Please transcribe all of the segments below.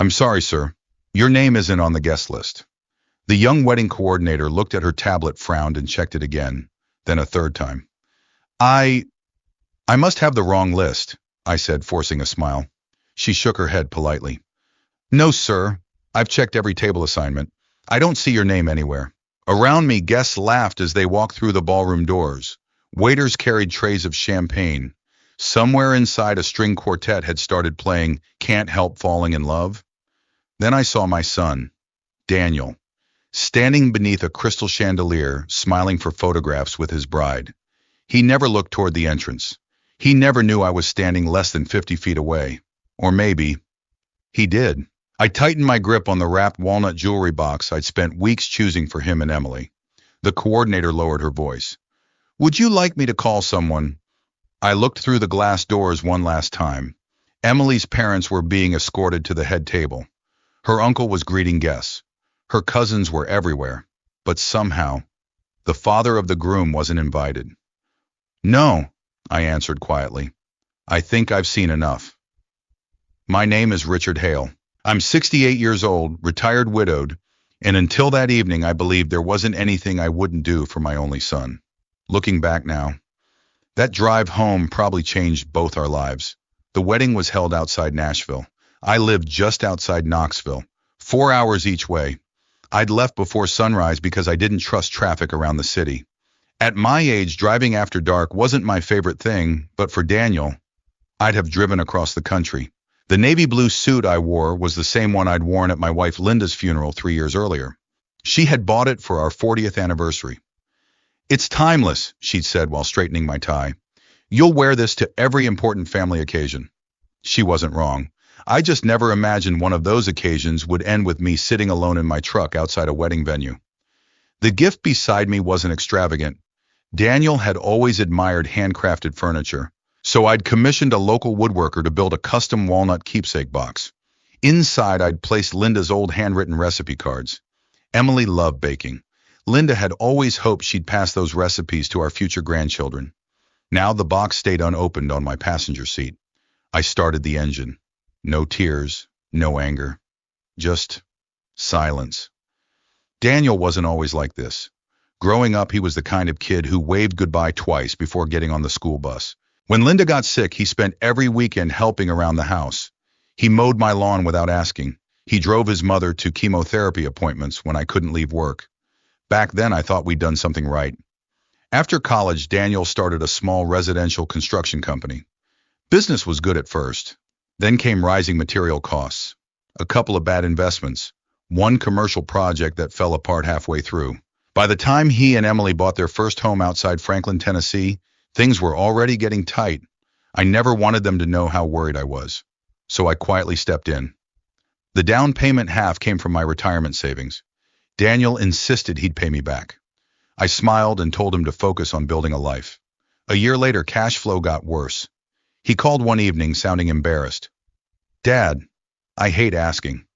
I'm sorry, sir. Your name isn't on the guest list. The young wedding coordinator looked at her tablet, frowned, and checked it again, then a third time. I I must have the wrong list, I said, forcing a smile. She shook her head politely. No, sir. I've checked every table assignment. I don't see your name anywhere. Around me, guests laughed as they walked through the ballroom doors. Waiters carried trays of champagne. Somewhere inside, a string quartet had started playing Can't Help Falling in Love. Then I saw my son, Daniel, standing beneath a crystal chandelier, smiling for photographs with his bride. He never looked toward the entrance. He never knew I was standing less than 50 feet away. Or maybe he did. I tightened my grip on the wrapped walnut jewelry box I'd spent weeks choosing for him and Emily. The coordinator lowered her voice. Would you like me to call someone? I looked through the glass doors one last time. Emily's parents were being escorted to the head table. Her uncle was greeting guests. Her cousins were everywhere. But somehow, the father of the groom wasn't invited. No, I answered quietly. I think I've seen enough. My name is Richard Hale. I'm 68 years old, retired widowed, and until that evening I believed there wasn't anything I wouldn't do for my only son. Looking back now, that drive home probably changed both our lives. The wedding was held outside Nashville. I lived just outside Knoxville, 4 hours each way. I'd left before sunrise because I didn't trust traffic around the city. At my age, driving after dark wasn't my favorite thing, but for Daniel, I'd have driven across the country. The navy blue suit I wore was the same one I'd worn at my wife Linda's funeral 3 years earlier. She had bought it for our 40th anniversary. It's timeless, she'd said while straightening my tie. You'll wear this to every important family occasion. She wasn't wrong. I just never imagined one of those occasions would end with me sitting alone in my truck outside a wedding venue. The gift beside me wasn't extravagant. Daniel had always admired handcrafted furniture, so I'd commissioned a local woodworker to build a custom walnut keepsake box. Inside, I'd placed Linda's old handwritten recipe cards. Emily loved baking. Linda had always hoped she'd pass those recipes to our future grandchildren. Now the box stayed unopened on my passenger seat. I started the engine. No tears, no anger, just silence. Daniel wasn't always like this. Growing up, he was the kind of kid who waved goodbye twice before getting on the school bus. When Linda got sick, he spent every weekend helping around the house. He mowed my lawn without asking. He drove his mother to chemotherapy appointments when I couldn't leave work. Back then, I thought we'd done something right. After college, Daniel started a small residential construction company. Business was good at first. Then came rising material costs, a couple of bad investments, one commercial project that fell apart halfway through. By the time he and Emily bought their first home outside Franklin, Tennessee, things were already getting tight. I never wanted them to know how worried I was, so I quietly stepped in. The down payment half came from my retirement savings. Daniel insisted he'd pay me back. I smiled and told him to focus on building a life. A year later, cash flow got worse. He called one evening, sounding embarrassed. Dad, I hate asking.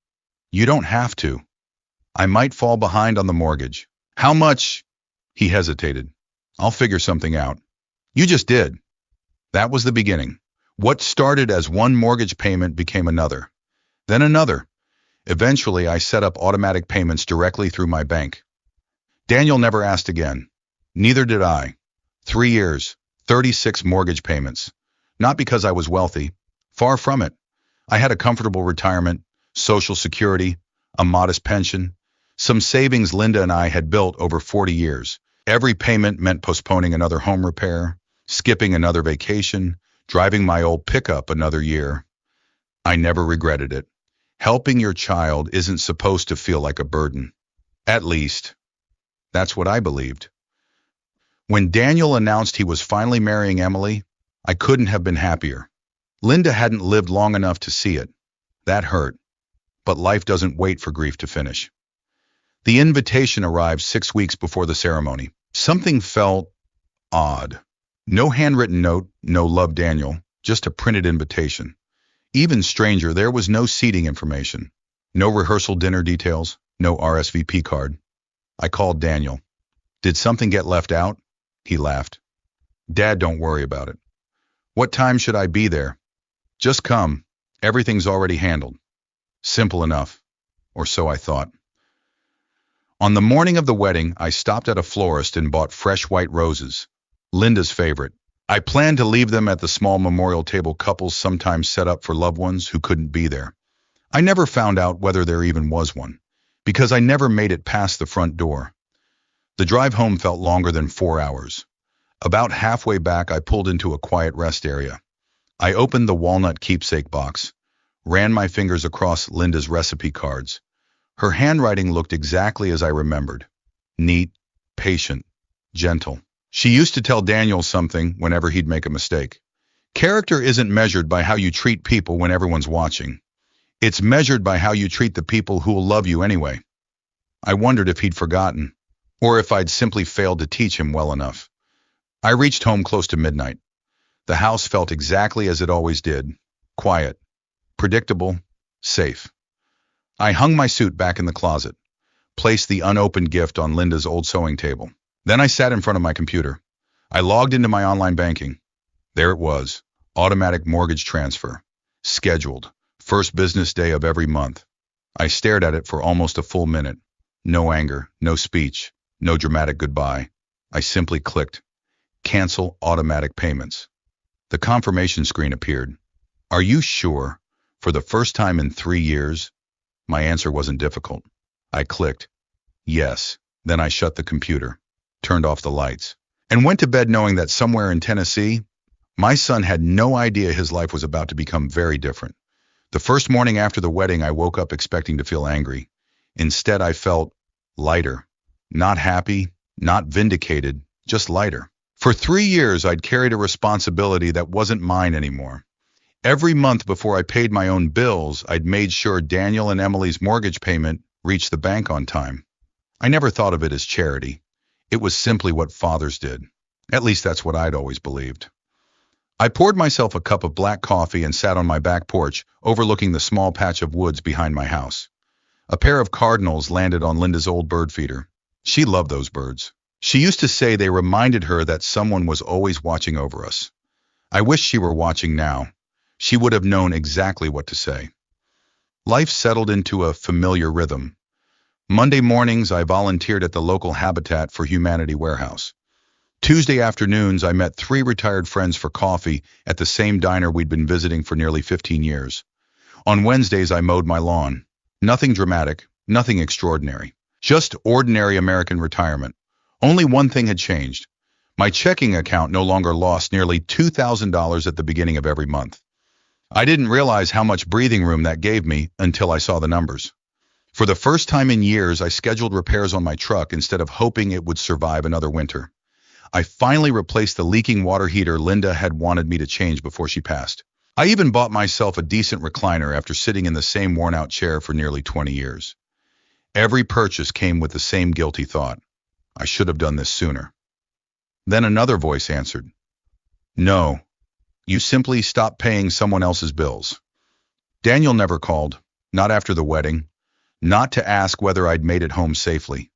You don't have to. I might fall behind on the mortgage. How much? He hesitated. I'll figure something out. You just did. That was the beginning. What started as one mortgage payment became another, then another. Eventually, I set up automatic payments directly through my bank. Daniel never asked again. Neither did I. 3 years, 36 mortgage payments. Not because I was wealthy. Far from it. I had a comfortable retirement, Social Security, a modest pension, some savings Linda and I had built over 40 years. Every payment meant postponing another home repair, skipping another vacation, driving my old pickup another year. I never regretted it. Helping your child isn't supposed to feel like a burden. At least, that's what I believed. When Daniel announced he was finally marrying Emily, I couldn't have been happier. Linda hadn't lived long enough to see it. That hurt. But life doesn't wait for grief to finish. The invitation arrived 6 weeks before the ceremony. Something felt odd. No handwritten note, no love Daniel, just a printed invitation. Even stranger, there was no seating information. No rehearsal dinner details, no RSVP card. I called Daniel. Did something get left out? He laughed. Dad, don't worry about it. What time should I be there? Just come. Everything's already handled. Simple enough, or so I thought. On the morning of the wedding, I stopped at a florist and bought fresh white roses, Linda's favorite. I planned to leave them at the small memorial table couples sometimes set up for loved ones who couldn't be there. I never found out whether there even was one, because I never made it past the front door. The drive home felt longer than 4 hours. About halfway back, I pulled into a quiet rest area. I opened the walnut keepsake box, ran my fingers across Linda's recipe cards. Her handwriting looked exactly as I remembered. Neat, patient, gentle. She used to tell Daniel something whenever he'd make a mistake. Character isn't measured by how you treat people when everyone's watching. It's measured by how you treat the people who will love you anyway. I wondered if he'd forgotten, or if I'd simply failed to teach him well enough. I reached home close to midnight. The house felt exactly as it always did. Quiet, predictable, safe. I hung my suit back in the closet, placed the unopened gift on Linda's old sewing table. Then I sat in front of my computer. I logged into my online banking. There it was, automatic mortgage transfer, scheduled, first business day of every month. I stared at it for almost a full minute. No anger, no speech, no dramatic goodbye. I simply clicked, cancel automatic payments. The confirmation screen appeared. Are you sure? For the first time in 3 years? My answer wasn't difficult. I clicked, yes. Then I shut the computer, turned off the lights, and went to bed knowing that somewhere in Tennessee, my son had no idea his life was about to become very different. The first morning after the wedding, I woke up expecting to feel angry. Instead, I felt lighter. Not happy, not vindicated, just lighter. For 3 years, I'd carried a responsibility that wasn't mine anymore. Every month before I paid my own bills, I'd made sure Daniel and Emily's mortgage payment reached the bank on time. I never thought of it as charity. It was simply what fathers did. At least that's what I'd always believed. I poured myself a cup of black coffee and sat on my back porch, overlooking the small patch of woods behind my house. A pair of cardinals landed on Linda's old bird feeder. She loved those birds. She used to say they reminded her that someone was always watching over us. I wish she were watching now. She would have known exactly what to say. Life settled into a familiar rhythm. Monday mornings, I volunteered at the local Habitat for Humanity warehouse. Tuesday afternoons, I met 3 retired friends for coffee at the same diner we'd been visiting for nearly 15 years. On Wednesdays, I mowed my lawn. Nothing dramatic, nothing extraordinary. Just ordinary American retirement. Only one thing had changed. My checking account no longer lost nearly $2,000 at the beginning of every month. I didn't realize how much breathing room that gave me until I saw the numbers. For the first time in years, I scheduled repairs on my truck instead of hoping it would survive another winter. I finally replaced the leaking water heater Linda had wanted me to change before she passed. I even bought myself a decent recliner after sitting in the same worn-out chair for nearly 20 years. Every purchase came with the same guilty thought. I should have done this sooner. Then another voice answered. No, you simply stopped paying someone else's bills. Daniel never called, not after the wedding, not to ask whether I'd made it home safely,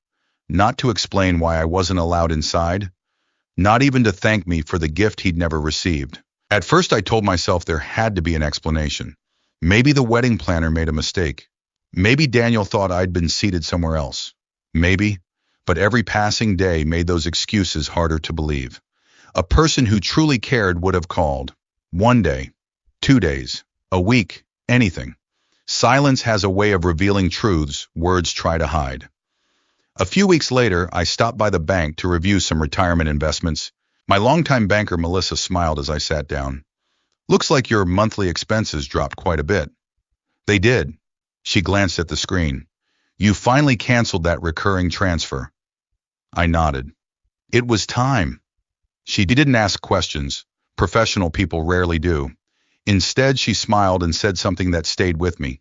not to explain why I wasn't allowed inside, not even to thank me for the gift he'd never received. At first I told myself there had to be an explanation. Maybe the wedding planner made a mistake. Maybe Daniel thought I'd been seated somewhere else. Maybe, but every passing day made those excuses harder to believe. A person who truly cared would have called. 1 day, 2 days, a week, anything. Silence has a way of revealing truths words try to hide. A few weeks later, I stopped by the bank to review some retirement investments. My longtime banker Melissa smiled as I sat down. Looks like your monthly expenses dropped quite a bit. They did. She glanced at the screen. You finally canceled that recurring transfer. I nodded. It was time. She didn't ask questions. Professional people rarely do. Instead, she smiled and said something that stayed with me.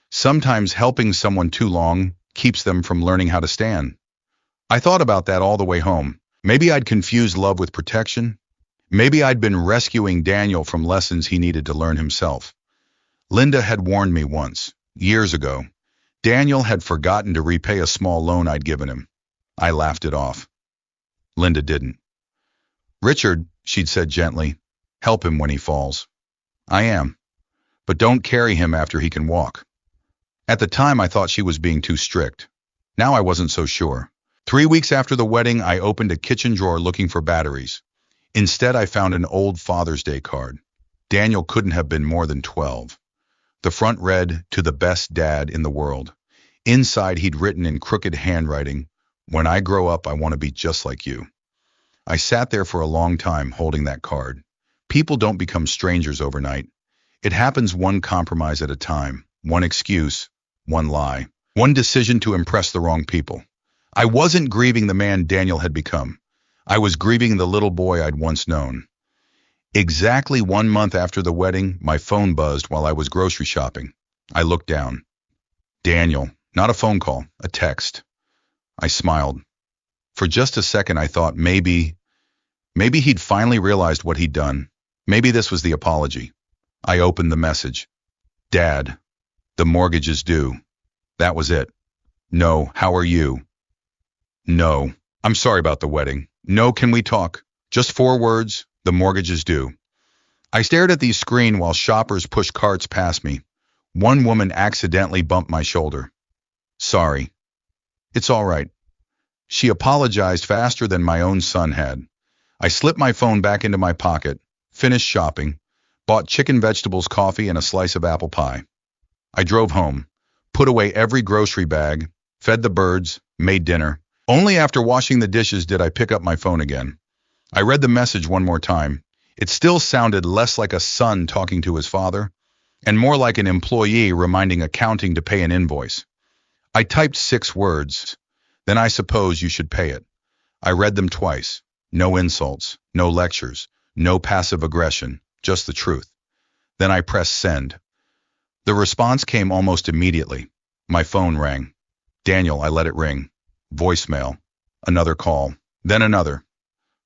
Sometimes helping someone too long keeps them from learning how to stand. I thought about that all the way home. Maybe I'd confused love with protection. Maybe I'd been rescuing Daniel from lessons he needed to learn himself. Linda had warned me once, years ago. Daniel had forgotten to repay a small loan I'd given him. I laughed it off. Linda didn't. Richard, she'd said gently, help him when he falls. I am. But don't carry him after he can walk. At the time, I thought she was being too strict. Now I wasn't so sure. 3 weeks after the wedding, I opened a kitchen drawer looking for batteries. Instead, I found an old Father's Day card. Daniel couldn't have been more than 12. The front read, "To the best dad in the world." Inside, he'd written in crooked handwriting, "When I grow up, I want to be just like you." I sat there for a long time holding that card. People don't become strangers overnight. It happens one compromise at a time, one excuse, one lie, one decision to impress the wrong people. I wasn't grieving the man Daniel had become. I was grieving the little boy I'd once known. Exactly 1 month after the wedding, my phone buzzed while I was grocery shopping. I looked down. Daniel, not a phone call, a text. I smiled. For just a second, I thought maybe he'd finally realized what he'd done. Maybe this was the apology. I opened the message. "Dad, the mortgage is due." That was it. "No, how are you?" "No, I'm sorry about the wedding." "No, can we talk?" Just 4 words, "The mortgage is due." I stared at the screen while shoppers pushed carts past me. One woman accidentally bumped my shoulder. "Sorry." "It's all right." She apologized faster than my own son had. I slipped my phone back into my pocket, finished shopping, bought chicken, vegetables, coffee, and a slice of apple pie. I drove home, put away every grocery bag, fed the birds, made dinner. Only after washing the dishes did I pick up my phone again. I read the message one more time. It still sounded less like a son talking to his father, and more like an employee reminding accounting to pay an invoice. I typed 6 words. "Then I suppose you should pay it." I read them twice. No insults, no lectures, no passive aggression, just the truth. Then I pressed send. The response came almost immediately. My phone rang. "Daniel," I let it ring. Voicemail. Another call. Then another.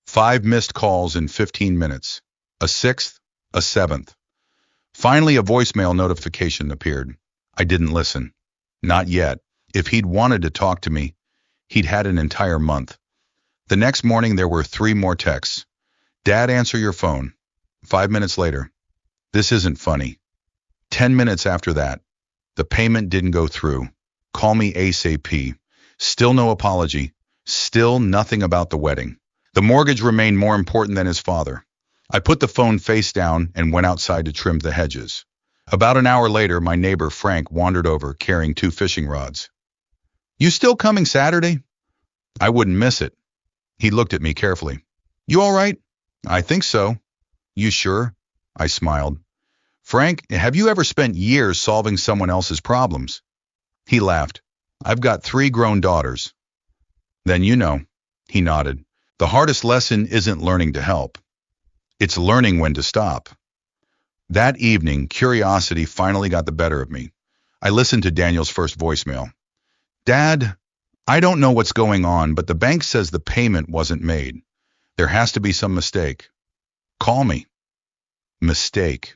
5 missed calls in 15 minutes. A sixth, a seventh. Finally, a voicemail notification appeared. I didn't listen. Not yet. If he'd wanted to talk to me, he'd had an entire month. The next morning, there were 3 more texts. "Dad, answer your phone." 5 minutes later. "This isn't funny." 10 minutes after that. "The payment didn't go through. Call me ASAP." Still no apology. Still nothing about the wedding. The mortgage remained more important than his father. I put the phone face down and went outside to trim the hedges. About an hour later, my neighbor Frank wandered over carrying 2 fishing rods. "You still coming Saturday?" I wouldn't miss it. He looked at me carefully. "You all right?" "I think so." "You sure?" I smiled. "Frank, have you ever spent years solving someone else's problems?" He laughed. "I've got 3 grown daughters." "Then you know." He nodded. "The hardest lesson isn't learning to help. It's learning when to stop." That evening, curiosity finally got the better of me. I listened to Daniel's first voicemail. "Dad, I don't know what's going on, but the bank says the payment wasn't made. There has to be some mistake. Call me." Mistake.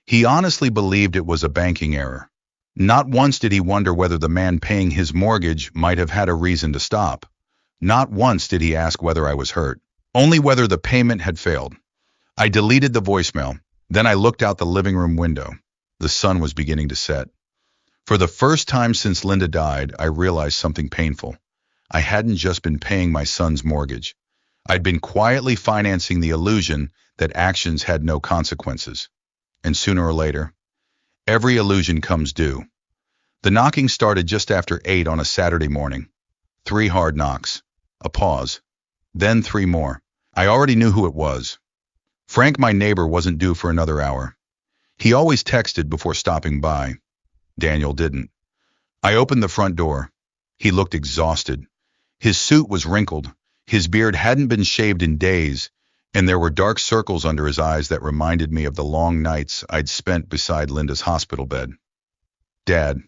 He honestly believed it was a banking error. Not once did he wonder whether the man paying his mortgage might have had a reason to stop. Not once did he ask whether I was hurt, only whether the payment had failed. I deleted the voicemail. Then I looked out the living room window. The sun was beginning to set. For the first time since Linda died, I realized something painful. I hadn't just been paying my son's mortgage. I'd been quietly financing the illusion that actions had no consequences. And sooner or later, every illusion comes due. The knocking started just after 8 on a Saturday morning. 3 hard knocks. A pause. Then 3 more. I already knew who it was. Frank, my neighbor, wasn't due for another hour. He always texted before stopping by. Daniel didn't. I opened the front door. He looked exhausted. His suit was wrinkled. His beard hadn't been shaved in days, and there were dark circles under his eyes that reminded me of the long nights I'd spent beside Linda's hospital bed. "Dad."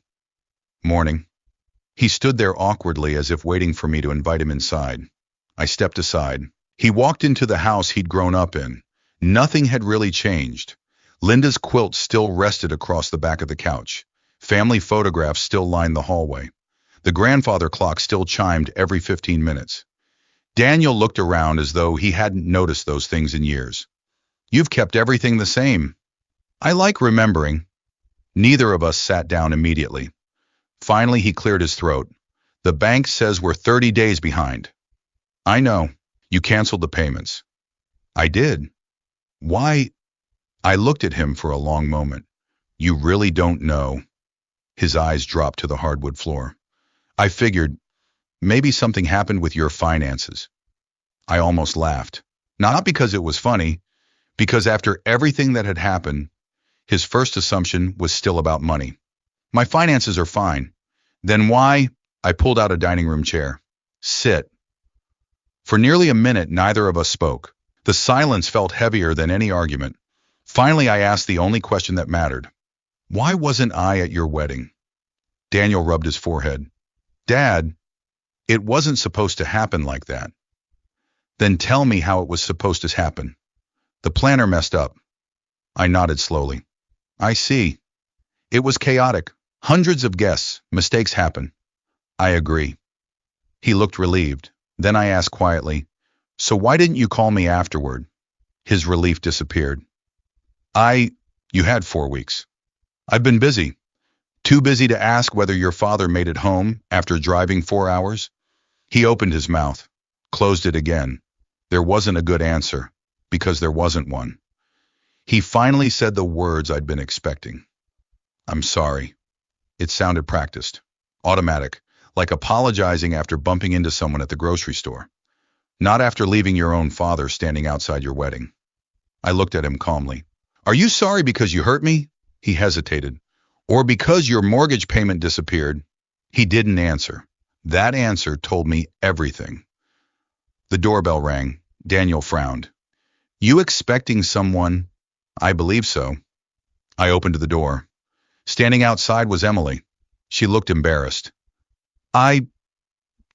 "Morning." He stood there awkwardly as if waiting for me to invite him inside. I stepped aside. He walked into the house he'd grown up in. Nothing had really changed. Linda's quilt still rested across the back of the couch. Family photographs still lined the hallway. The grandfather clock still chimed every 15 minutes. Daniel looked around as though he hadn't noticed those things in years. "You've kept everything the same." "I like remembering." Neither of us sat down immediately. Finally, he cleared his throat. The bank says we're 30 days behind. I know. You canceled the payments. I did. Why? I looked at him for a long moment. You really don't know. His eyes dropped to the hardwood floor. I figured, maybe something happened with your finances. I almost laughed. Not because it was funny, because after everything that had happened, his first assumption was still about money. My finances are fine. Then why? I pulled out a dining room chair. Sit. For nearly a minute, neither of us spoke. The silence felt heavier than any argument. Finally, I asked the only question that mattered. Why wasn't I at your wedding? Daniel rubbed his forehead. Dad, it wasn't supposed to happen like that. Then tell me how it was supposed to happen. The planner messed up. I nodded slowly. I see. It was chaotic. Hundreds of guests. Mistakes happen. I agree. He looked relieved. Then I asked quietly, so why didn't you call me afterward? His relief disappeared. You had 4 weeks. I've been busy. Too busy to ask whether your father made it home after driving 4 hours? He opened his mouth, closed it again. There wasn't a good answer, because there wasn't one. He finally said the words I'd been expecting. I'm sorry. It sounded practiced, automatic, like apologizing after bumping into someone at the grocery store. Not after leaving your own father standing outside your wedding. I looked at him calmly. Are you sorry because you hurt me? He hesitated. Or because your mortgage payment disappeared? He didn't answer. That answer told me everything. The doorbell rang. Daniel frowned. You expecting someone? I believe so. I opened the door. Standing outside was Emily. She looked embarrassed. I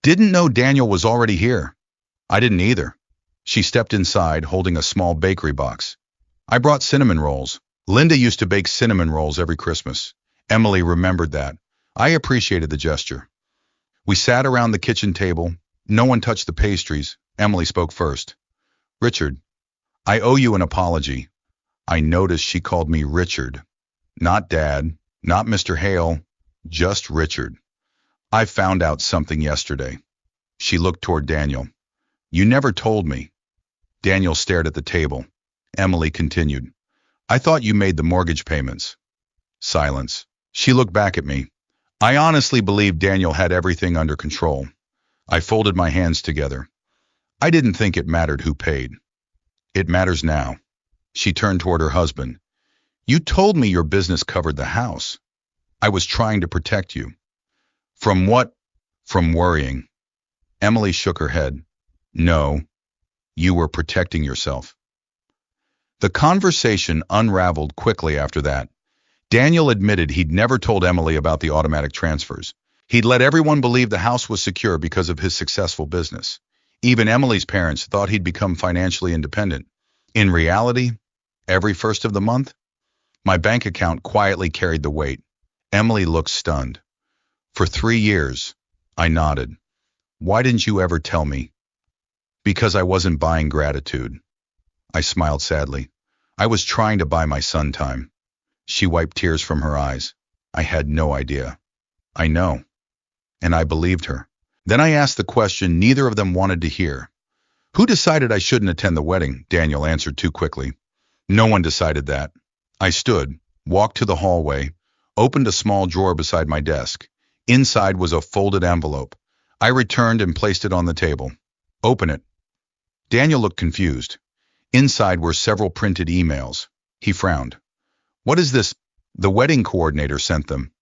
didn't know Daniel was already here. I didn't either. She stepped inside, holding a small bakery box. I brought cinnamon rolls. Linda used to bake cinnamon rolls every Christmas. Emily remembered that. I appreciated the gesture. We sat around the kitchen table. No one touched the pastries. Emily spoke first. Richard, I owe you an apology. I noticed she called me Richard. Not Dad, not Mr. Hale, just Richard. I found out something yesterday. She looked toward Daniel. You never told me. Daniel stared at the table. Emily continued. I thought you made the mortgage payments. Silence. She looked back at me. I honestly believed Daniel had everything under control. I folded my hands together. I didn't think it mattered who paid. It matters now. She turned toward her husband. You told me your business covered the house. I was trying to protect you. From what? From worrying. Emily shook her head. No, you were protecting yourself. The conversation unraveled quickly after that. Daniel admitted he'd never told Emily about the automatic transfers. He'd let everyone believe the house was secure because of his successful business. Even Emily's parents thought he'd become financially independent. In reality, every first of the month, my bank account quietly carried the weight. Emily looked stunned. For 3 years, I nodded. Why didn't you ever tell me? Because I wasn't buying gratitude. I smiled sadly. I was trying to buy my son time. She wiped tears from her eyes. I had no idea. I know. And I believed her. Then I asked the question neither of them wanted to hear. Who decided I shouldn't attend the wedding? Daniel answered too quickly. No one decided that. I stood, walked to the hallway, opened a small drawer beside my desk. Inside was a folded envelope. I returned and placed it on the table. Open it. Daniel looked confused. Inside were several printed emails. He frowned. What is this? The wedding coordinator sent them.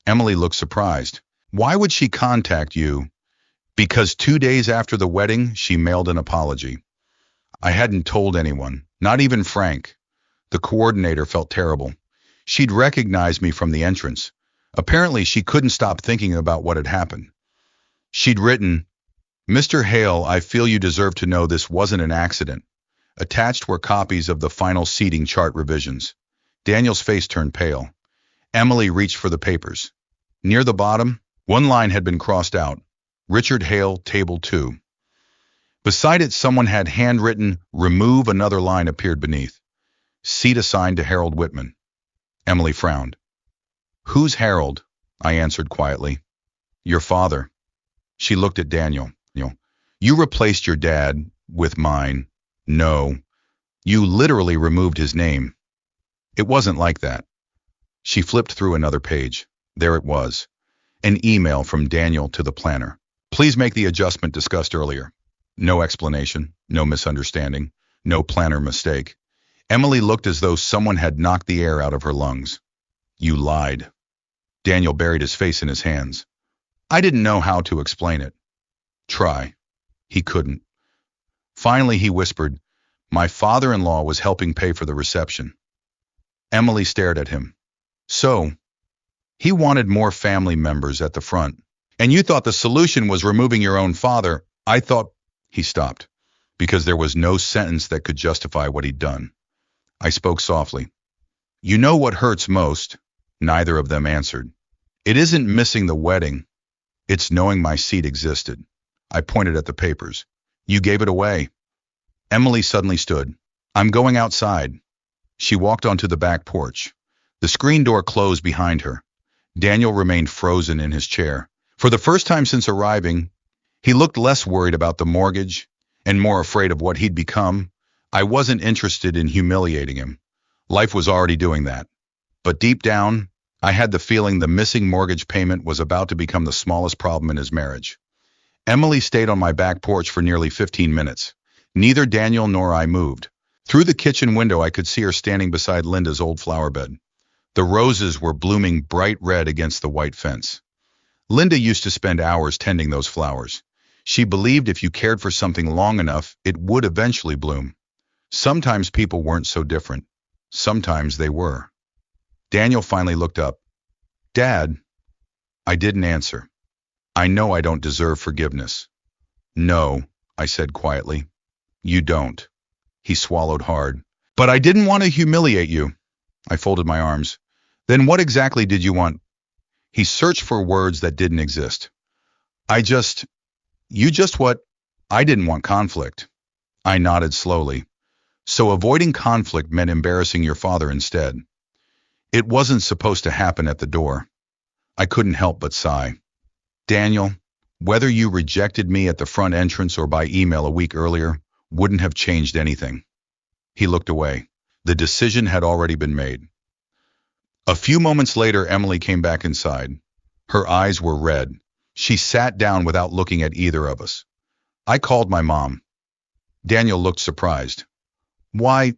Emily looked surprised. Why would she contact you? Because 2 days after the wedding, she mailed an apology. I hadn't told anyone, not even Frank. The coordinator felt terrible. She'd recognized me from the entrance. Apparently, she couldn't stop thinking about what had happened. She'd written, Mr. Hale, I feel you deserve to know this wasn't an accident. Attached were copies of the final seating chart revisions. Daniel's face turned pale. Emily reached for the papers. Near the bottom, one line had been crossed out. Richard Hale, Table 2. Beside it, someone had handwritten, remove another line appeared beneath. Seat assigned to Harold Whitman. Emily frowned. Who's Harold? I answered quietly. Your father. She looked at Daniel. You replaced your dad with mine. No. You literally removed his name. It wasn't like that. She flipped through another page. There it was. An email from Daniel to the planner. Please make the adjustment discussed earlier. No explanation, no misunderstanding, no planner mistake. Emily looked as though someone had knocked the air out of her lungs. You lied. Daniel buried his face in his hands. I didn't know how to explain it. Try. He couldn't. Finally, he whispered, my father-in-law was helping pay for the reception. Emily stared at him. So, he wanted more family members at the front. And you thought the solution was removing your own father. I thought. He stopped, because there was no sentence that could justify what he'd done. I spoke softly. You know what hurts most? Neither of them answered. It isn't missing the wedding. It's knowing my seat existed. I pointed at the papers. You gave it away. Emily suddenly stood. I'm going outside. She walked onto the back porch. The screen door closed behind her. Daniel remained frozen in his chair. For the first time since arriving, he looked less worried about the mortgage and more afraid of what he'd become. I wasn't interested in humiliating him. Life was already doing that. But deep down, I had the feeling the missing mortgage payment was about to become the smallest problem in his marriage. Emily stayed on my back porch for nearly 15 minutes. Neither Daniel nor I moved. Through the kitchen window, I could see her standing beside Linda's old flower bed. The roses were blooming bright red against the white fence. Linda used to spend hours tending those flowers. She believed if you cared for something long enough, it would eventually bloom. Sometimes people weren't so different. Sometimes they were. Daniel finally looked up. Dad. I didn't answer. I know I don't deserve forgiveness. No, I said quietly. You don't. He swallowed hard. But I didn't want to humiliate you. I folded my arms. Then what exactly did you want? He searched for words that didn't exist. You just what? I didn't want conflict. I nodded slowly. So avoiding conflict meant embarrassing your father instead. It wasn't supposed to happen at the door. I couldn't help but sigh. Daniel, whether you rejected me at the front entrance or by email a week earlier, wouldn't have changed anything. He looked away. The decision had already been made. A few moments later, Emily came back inside. Her eyes were red. She sat down without looking at either of us. I called my mom. Daniel looked surprised. Why?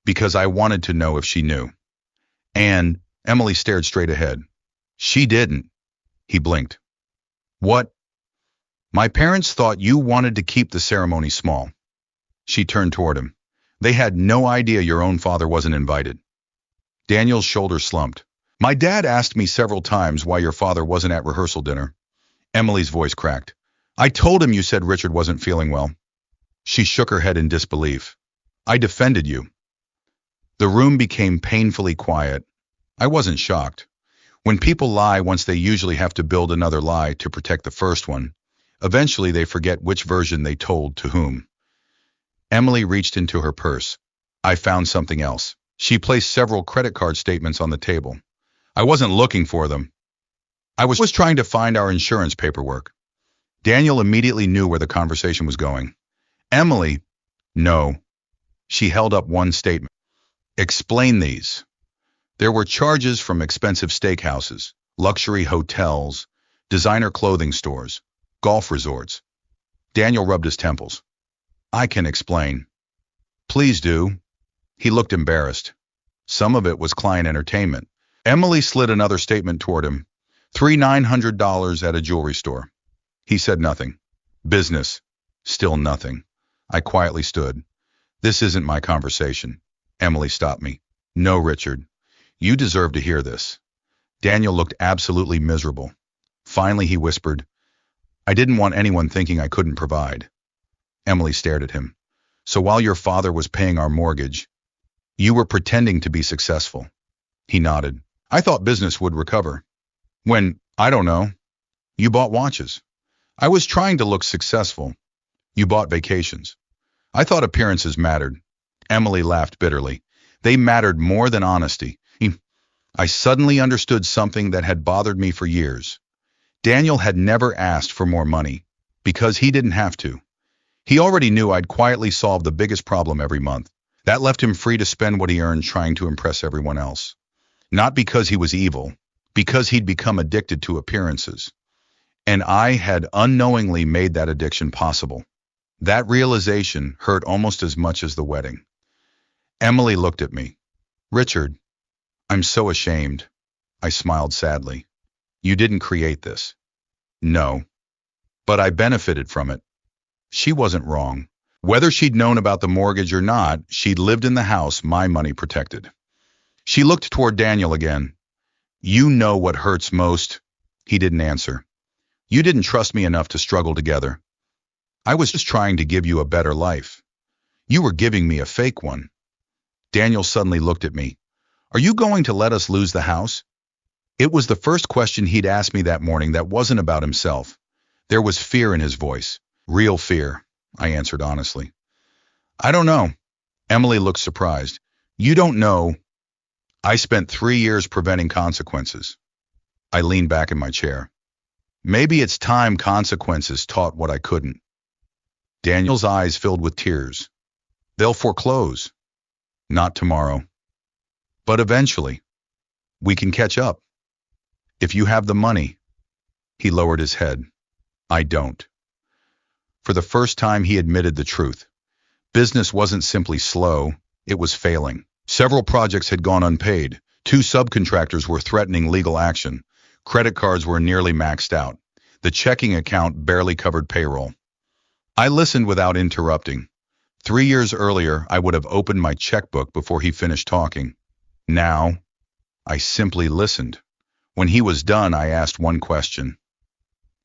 Because I wanted to know if she knew. And Emily stared straight ahead. She didn't. He blinked. What? My parents thought you wanted to keep the ceremony small. She turned toward him. They had no idea your own father wasn't invited. Daniel's shoulders slumped. My dad asked me several times why your father wasn't at rehearsal dinner. Emily's voice cracked. I told him you said Richard wasn't feeling well. She shook her head in disbelief. I defended you. The room became painfully quiet. I wasn't shocked. When people lie once, they usually have to build another lie to protect the first one. Eventually, they forget which version they told to whom. Emily reached into her purse. I found something else. She placed several credit card statements on the table. I wasn't looking for them. I was trying to find our insurance paperwork. Daniel immediately knew where the conversation was going. Emily, no. She held up one statement. Explain these. There were charges from expensive steakhouses, luxury hotels, designer clothing stores, golf resorts. Daniel rubbed his temples. I can explain. Please do. He looked embarrassed. Some of it was client entertainment. Emily slid another statement toward him. $900 at a jewelry store. He said nothing. Business. Still nothing. I quietly stood. This isn't my conversation. Emily stopped me. No, Richard. You deserve to hear this. Daniel looked absolutely miserable. Finally, he whispered, I didn't want anyone thinking I couldn't provide. Emily stared at him. So while your father was paying our mortgage, you were pretending to be successful. He nodded. I thought business would recover. When, I don't know, you bought watches. I was trying to look successful. You bought vacations. I thought appearances mattered. Emily laughed bitterly. They mattered more than honesty. I suddenly understood something that had bothered me for years. Daniel had never asked for more money, because he didn't have to. He already knew I'd quietly solve the biggest problem every month. That left him free to spend what he earned trying to impress everyone else. Not because he was evil, because he'd become addicted to appearances. And I had unknowingly made that addiction possible. That realization hurt almost as much as the wedding. Emily looked at me. "Richard, I'm so ashamed." I smiled sadly. "You didn't create this." "No. But I benefited from it." She wasn't wrong. Whether she'd known about the mortgage or not, she'd lived in the house my money protected. She looked toward Daniel again. "You know what hurts most." He didn't answer. "You didn't trust me enough to struggle together. I was just trying to give you a better life. You were giving me a fake one." Daniel suddenly looked at me. "Are you going to let us lose the house?" It was the first question he'd asked me that morning that wasn't about himself. There was fear in his voice. "Real fear," I answered honestly. "I don't know." Emily looked surprised. "You don't know?" "I spent 3 years preventing consequences." I leaned back in my chair. "Maybe it's time consequences taught what I couldn't." Daniel's eyes filled with tears. "They'll foreclose." "Not tomorrow. But eventually. We can catch up. If you have the money." He lowered his head. "I don't." For the first time, he admitted the truth. Business wasn't simply slow, it was failing. Several projects had gone unpaid. 2 subcontractors were threatening legal action. Credit cards were nearly maxed out. The checking account barely covered payroll. I listened without interrupting. 3 years earlier, I would have opened my checkbook before he finished talking. Now, I simply listened. When he was done, I asked one question.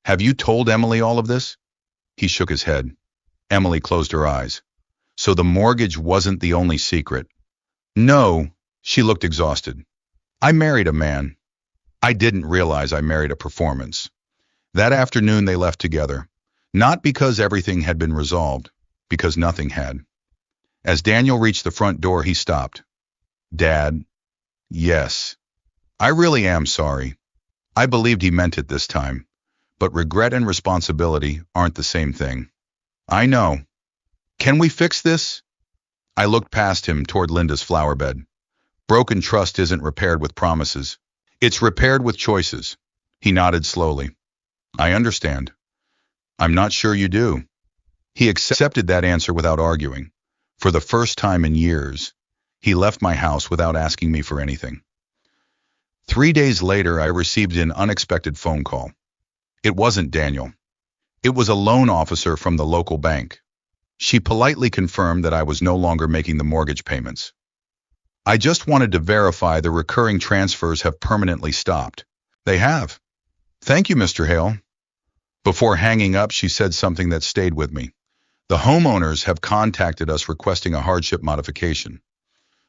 "Have you told Emily all of this?" He shook his head. Emily closed her eyes. "So the mortgage wasn't the only secret?" "No." She looked exhausted. "I married a man. I didn't realize I married a performance." That afternoon they left together. Not because everything had been resolved, because nothing had. As Daniel reached the front door, he stopped. "Dad." "Yes. I really am sorry." I believed he meant it this time. But regret and responsibility aren't the same thing. "I know. Can we fix this?" I looked past him toward Linda's flower bed. "Broken trust isn't repaired with promises. It's repaired with choices." He nodded slowly. "I understand." "I'm not sure you do." He accepted that answer without arguing. For the first time in years, he left my house without asking me for anything. 3 days later, I received an unexpected phone call. It wasn't Daniel. It was a loan officer from the local bank. She politely confirmed that I was no longer making the mortgage payments. "I just wanted to verify the recurring transfers have permanently stopped." "They have." "Thank you, Mr. Hale." Before hanging up, she said something that stayed with me. "The homeowners have contacted us requesting a hardship modification."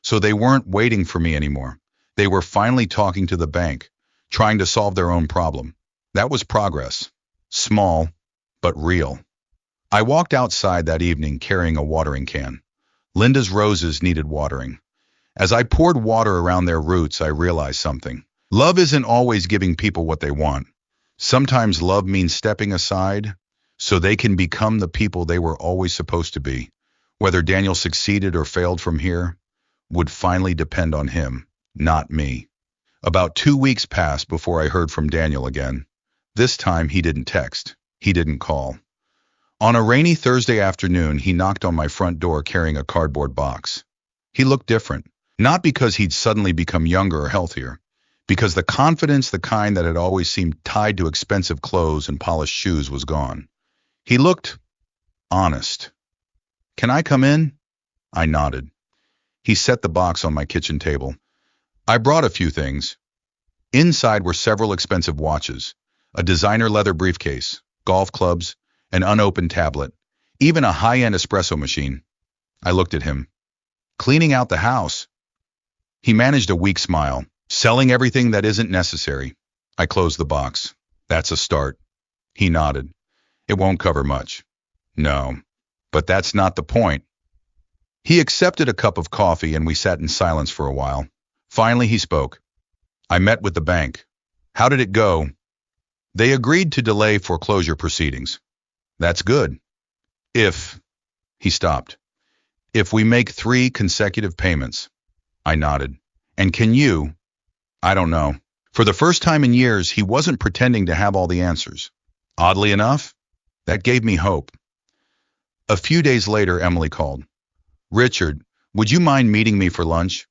So they weren't waiting for me anymore. They were finally talking to the bank, trying to solve their own problem. That was progress. Small, but real. I walked outside that evening carrying a watering can. Linda's roses needed watering. As I poured water around their roots, I realized something. Love isn't always giving people what they want. Sometimes love means stepping aside so they can become the people they were always supposed to be. Whether Daniel succeeded or failed from here would finally depend on him, not me. About 2 weeks passed before I heard from Daniel again. This time he didn't text. He didn't call. On a rainy Thursday afternoon, he knocked on my front door carrying a cardboard box. He looked different, not because he'd suddenly become younger or healthier, because the confidence, the kind that had always seemed tied to expensive clothes and polished shoes, was gone. He looked honest. "Can I come in?" I nodded. He set the box on my kitchen table. "I brought a few things." Inside were several expensive watches, a designer leather briefcase, golf clubs, an unopened tablet, even a high-end espresso machine. I looked at him. "Cleaning out the house." He managed a weak smile. "Selling everything that isn't necessary." I closed the box. "That's a start." He nodded. "It won't cover much." "No, but that's not the point." He accepted a cup of coffee and we sat in silence for a while. Finally, he spoke. I met with the bank. How did it go? They agreed to delay foreclosure proceedings. That's good. If, he stopped. If we make 3 consecutive payments. I nodded. And can you? I don't know. For the first time in years, he wasn't pretending to have all the answers. Oddly enough, that gave me hope. A few days later, Emily called. Richard, would you mind meeting me for lunch?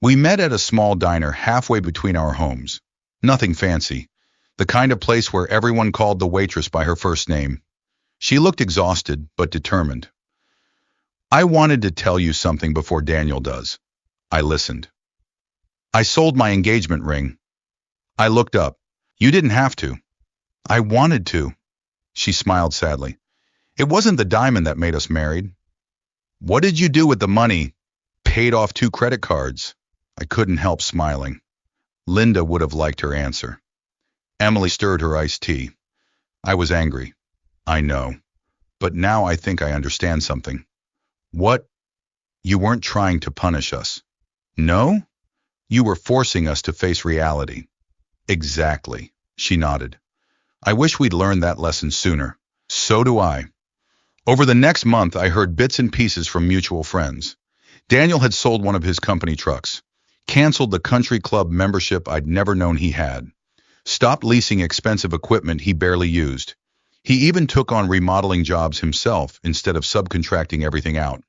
We met at a small diner halfway between our homes. Nothing fancy. The kind of place where everyone called the waitress by her first name. She looked exhausted, but determined. I wanted to tell you something before Daniel does. I listened. I sold my engagement ring. I looked up. You didn't have to. I wanted to. She smiled sadly. It wasn't the diamond that made us married. What did you do with the money? Paid off 2 credit cards. I couldn't help smiling. Linda would have liked her answer. Emily stirred her iced tea. I was angry. I know. But now I think I understand something. What? You weren't trying to punish us. No? You were forcing us to face reality. Exactly. She nodded. I wish we'd learned that lesson sooner. So do I. Over the next month, I heard bits and pieces from mutual friends. Daniel had sold one of his company trucks, canceled the country club membership I'd never known he had, stopped leasing expensive equipment he barely used. He even took on remodeling jobs himself instead of subcontracting everything out.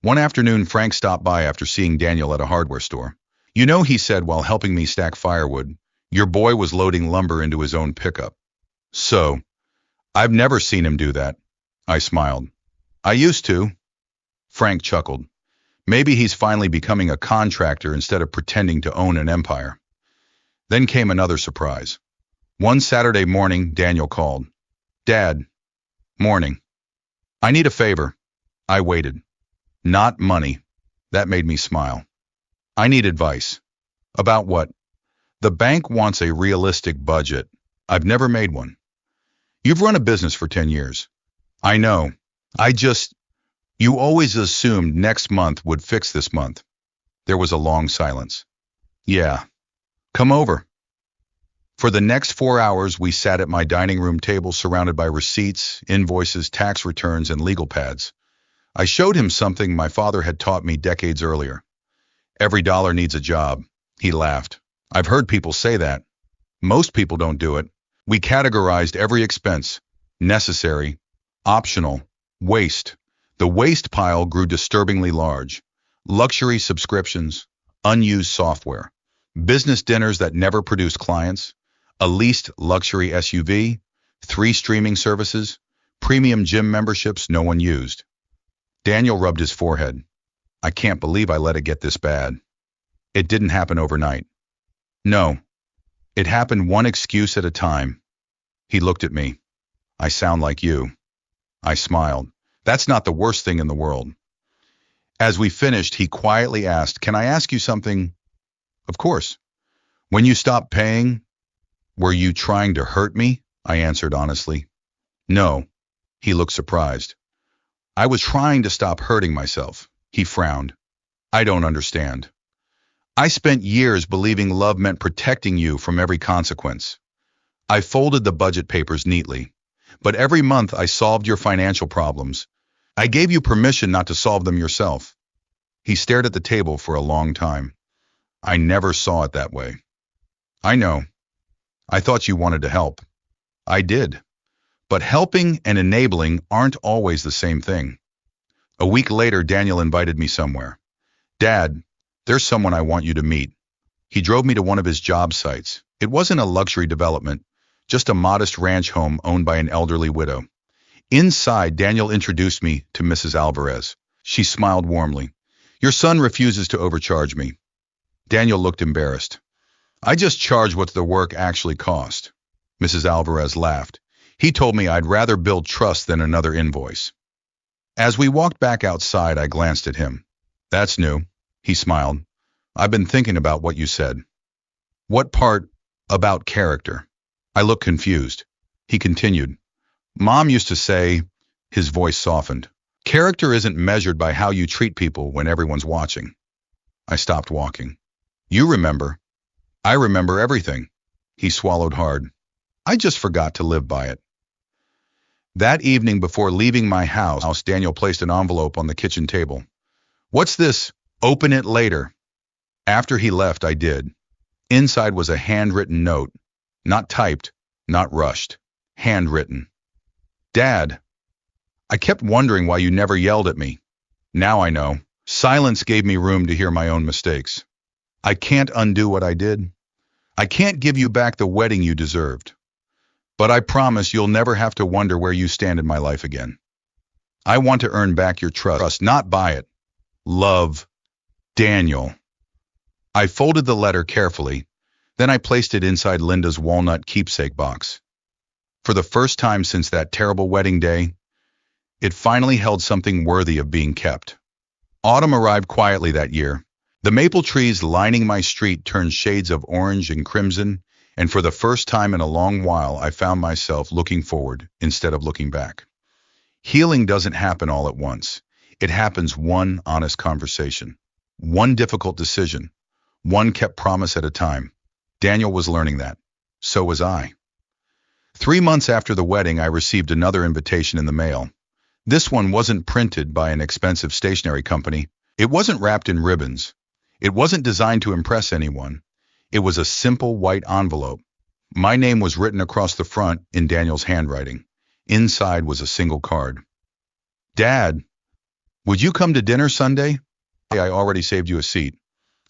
One afternoon, Frank stopped by after seeing Daniel at a hardware store. You know, he said while helping me stack firewood, your boy was loading lumber into his own pickup. So, I've never seen him do that. I smiled. I used to. Frank chuckled. Maybe he's finally becoming a contractor instead of pretending to own an empire. Then came another surprise. One Saturday morning, Daniel called. Dad. Morning. I need a favor. I waited. Not money. That made me smile. I need advice. About what? The bank wants a realistic budget. I've never made one. You've run a business for 10 years. I know. You always assumed next month would fix this month. There was a long silence. Yeah. Come over. For the next 4 hours, we sat at my dining room table surrounded by receipts, invoices, tax returns, and legal pads. I showed him something my father had taught me decades earlier. Every dollar needs a job. He laughed. I've heard people say that. Most people don't do it. We categorized every expense. Necessary, optional, waste. The waste pile grew disturbingly large. Luxury subscriptions, unused software, business dinners that never produced clients, a leased luxury SUV, 3 streaming services, premium gym memberships no one used. Daniel rubbed his forehead. I can't believe I let it get this bad. It didn't happen overnight. No. It happened one excuse at a time. He looked at me. I sound like you. I smiled. That's not the worst thing in the world. As we finished, he quietly asked, Can I ask you something? Of course. When you stopped paying, were you trying to hurt me? I answered honestly. No. He looked surprised. I was trying to stop hurting myself. He frowned. I don't understand. I spent years believing love meant protecting you from every consequence. I folded the budget papers neatly, but every month I solved your financial problems. I gave you permission not to solve them yourself. He stared at the table for a long time. I never saw it that way. I know. I thought you wanted to help. I did. But helping and enabling aren't always the same thing. A week later, Daniel invited me somewhere. Dad, there's someone I want you to meet. He drove me to one of his job sites. It wasn't a luxury development, just a modest ranch home owned by an elderly widow. Inside, Daniel introduced me to Mrs. Alvarez. She smiled warmly. Your son refuses to overcharge me. Daniel looked embarrassed. I just charge what the work actually cost. Mrs. Alvarez laughed. He told me I'd rather build trust than another invoice. As we walked back outside, I glanced at him. That's new. He smiled. I've been thinking about what you said. What part about character? I looked confused. He continued. Mom used to say, his voice softened, character isn't measured by how you treat people when everyone's watching. I stopped walking. You remember. I remember everything. He swallowed hard. I just forgot to live by it. That evening before leaving my house, Daniel placed an envelope on the kitchen table. What's this? Open it later. After he left, I did. Inside was a handwritten note. Not typed, not rushed. Handwritten. Dad, I kept wondering why you never yelled at me. Now I know. Silence gave me room to hear my own mistakes. I can't undo what I did. I can't give you back the wedding you deserved. But I promise you'll never have to wonder where you stand in my life again. I want to earn back your trust, not buy it. Love, Daniel. I folded the letter carefully, then I placed it inside Linda's walnut keepsake box. For the first time since that terrible wedding day, it finally held something worthy of being kept. Autumn arrived quietly that year. The maple trees lining my street turned shades of orange and crimson, and for the first time in a long while, I found myself looking forward instead of looking back. Healing doesn't happen all at once. It happens one honest conversation, one difficult decision, one kept promise at a time. Daniel was learning that. So was I. 3 months after the wedding, I received another invitation in the mail. This one wasn't printed by an expensive stationery company. It wasn't wrapped in ribbons. It wasn't designed to impress anyone. It was a simple white envelope. My name was written across the front in Daniel's handwriting. Inside was a single card. Dad, would you come to dinner Sunday? I already saved you a seat.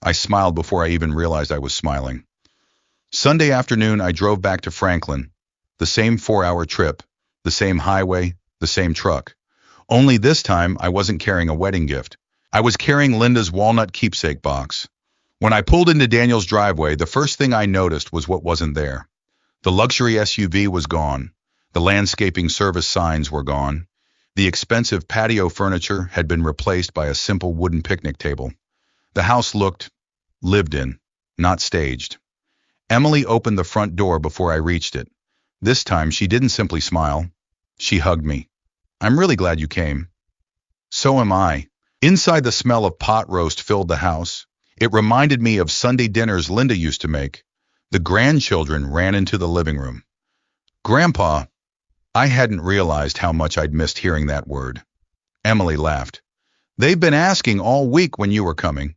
I smiled before I even realized I was smiling. Sunday afternoon, I drove back to Franklin. The same 4-hour trip, the same highway, the same truck. Only this time, I wasn't carrying a wedding gift. I was carrying Linda's walnut keepsake box. When I pulled into Daniel's driveway, the first thing I noticed was what wasn't there. The luxury SUV was gone. The landscaping service signs were gone. The expensive patio furniture had been replaced by a simple wooden picnic table. The house looked lived in, not staged. Emily opened the front door before I reached it. This time, she didn't simply smile. She hugged me. I'm really glad you came. So am I. Inside, the smell of pot roast filled the house. It reminded me of Sunday dinners Linda used to make. The grandchildren ran into the living room. Grandpa, I hadn't realized how much I'd missed hearing that word. Emily laughed. They've been asking all week when you were coming.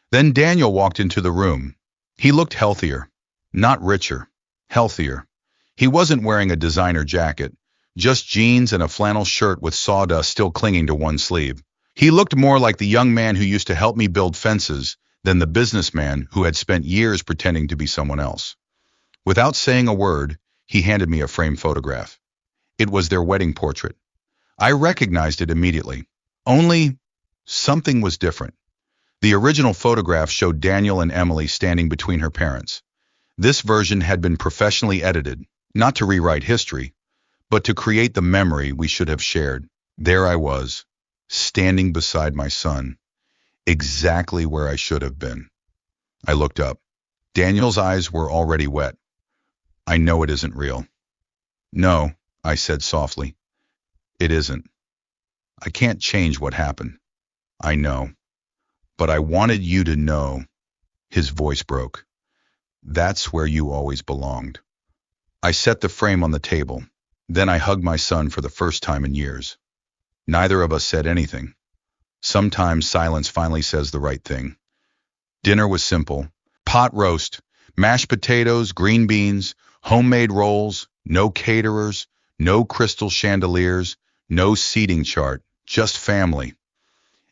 Then Daniel walked into the room. He looked healthier, not richer, healthier. He wasn't wearing a designer jacket, just jeans and a flannel shirt with sawdust still clinging to one sleeve. He looked more like the young man who used to help me build fences than the businessman who had spent years pretending to be someone else. Without saying a word, he handed me a framed photograph. It was their wedding portrait. I recognized it immediately. Only something was different. The original photograph showed Daniel and Emily standing between her parents. This version had been professionally edited, not to rewrite history, but to create the memory we should have shared. There I was, standing beside my son, exactly where I should have been. I looked up. Daniel's eyes were already wet. I know it isn't real. No, I said softly. It isn't. I can't change what happened. I know. But I wanted you to know. His voice broke. That's where you always belonged. I set the frame on the table. Then I hugged my son for the first time in years. Neither of us said anything. Sometimes silence finally says the right thing. Dinner was simple. Pot roast, mashed potatoes, green beans, homemade rolls, no caterers, no crystal chandeliers, no seating chart, just family.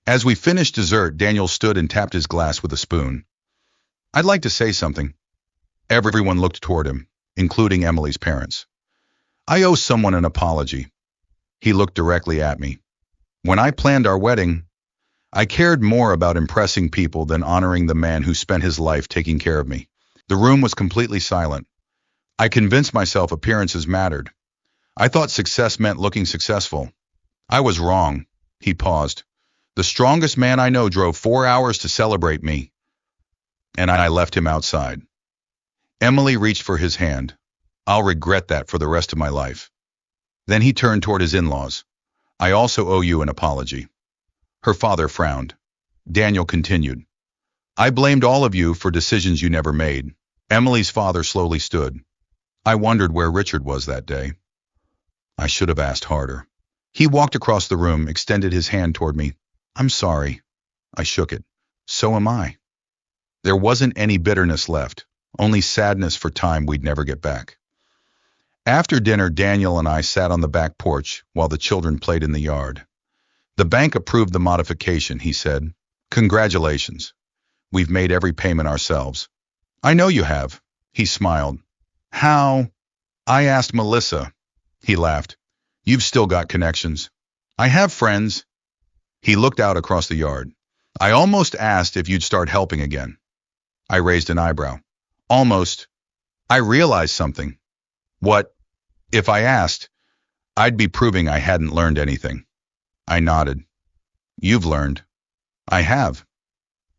As we finished dessert, Daniel stood and tapped his glass with a spoon. I'd like to say something. Everyone looked toward him, including Emily's parents. I owe someone an apology. He looked directly at me. When I planned our wedding, I cared more about impressing people than honoring the man who spent his life taking care of me. The room was completely silent. I convinced myself appearances mattered. I thought success meant looking successful. I was wrong. He paused. The strongest man I know drove 4 hours to celebrate me, and I left him outside. Emily reached for his hand. I'll regret that for the rest of my life. Then he turned toward his in-laws. I also owe you an apology. Her father frowned. Daniel continued. I blamed all of you for decisions you never made. Emily's father slowly stood. I wondered where Richard was that day. I should have asked harder. He walked across the room, extended his hand toward me. I'm sorry. I shook it. So am I. There wasn't any bitterness left, only sadness for time we'd never get back. After dinner, Daniel and I sat on the back porch while the children played in the yard. The bank approved the modification, he said. Congratulations. We've made every payment ourselves. I know you have. He smiled. How? I asked Melissa. He laughed. You've still got connections. I have friends. He looked out across the yard. I almost asked if you'd start helping again. I raised an eyebrow. Almost. I realized something. What? If I asked, I'd be proving I hadn't learned anything. I nodded. You've learned. I have.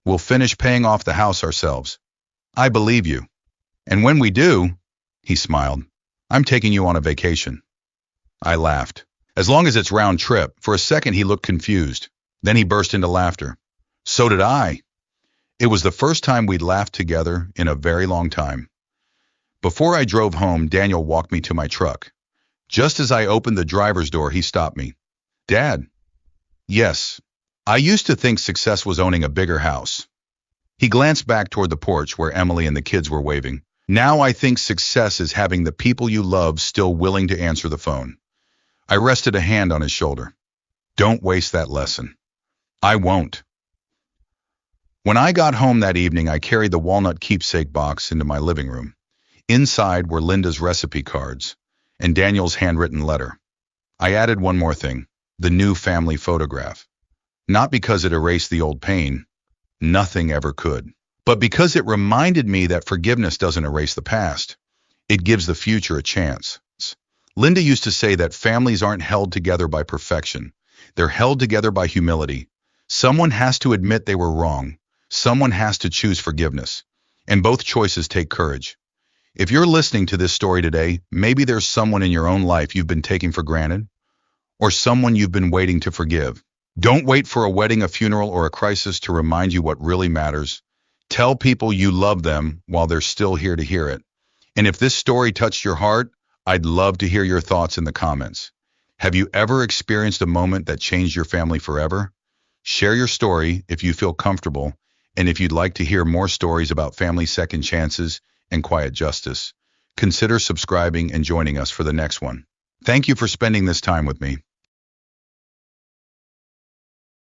We'll finish paying off the house ourselves. I believe you. And when we do, he smiled, I'm taking you on a vacation. I laughed. As long as it's round trip. For a second he looked confused. Then he burst into laughter. So did I. It was the first time we'd laughed together in a very long time. Before I drove home, Daniel walked me to my truck. Just as I opened the driver's door, he stopped me. Dad. Yes. I used to think success was owning a bigger house. He glanced back toward the porch where Emily and the kids were waving. Now I think success is having the people you love still willing to answer the phone. I rested a hand on his shoulder. Don't waste that lesson. I won't. When I got home that evening, I carried the walnut keepsake box into my living room. Inside were Linda's recipe cards and Daniel's handwritten letter. I added one more thing, the new family photograph. Not because it erased the old pain, nothing ever could, but because it reminded me that forgiveness doesn't erase the past. It gives the future a chance. Linda used to say that families aren't held together by perfection. They're held together by humility. Someone has to admit they were wrong. Someone has to choose forgiveness. And both choices take courage. If you're listening to this story today, maybe there's someone in your own life you've been taking for granted, or someone you've been waiting to forgive. Don't wait for a wedding, a funeral, or a crisis to remind you what really matters. Tell people you love them while they're still here to hear it. And if this story touched your heart, I'd love to hear your thoughts in the comments. Have you ever experienced a moment that changed your family forever? Share your story if you feel comfortable, and if you'd like to hear more stories about family second chances and quiet justice, consider subscribing and joining us for the next one. Thank you for spending this time with me.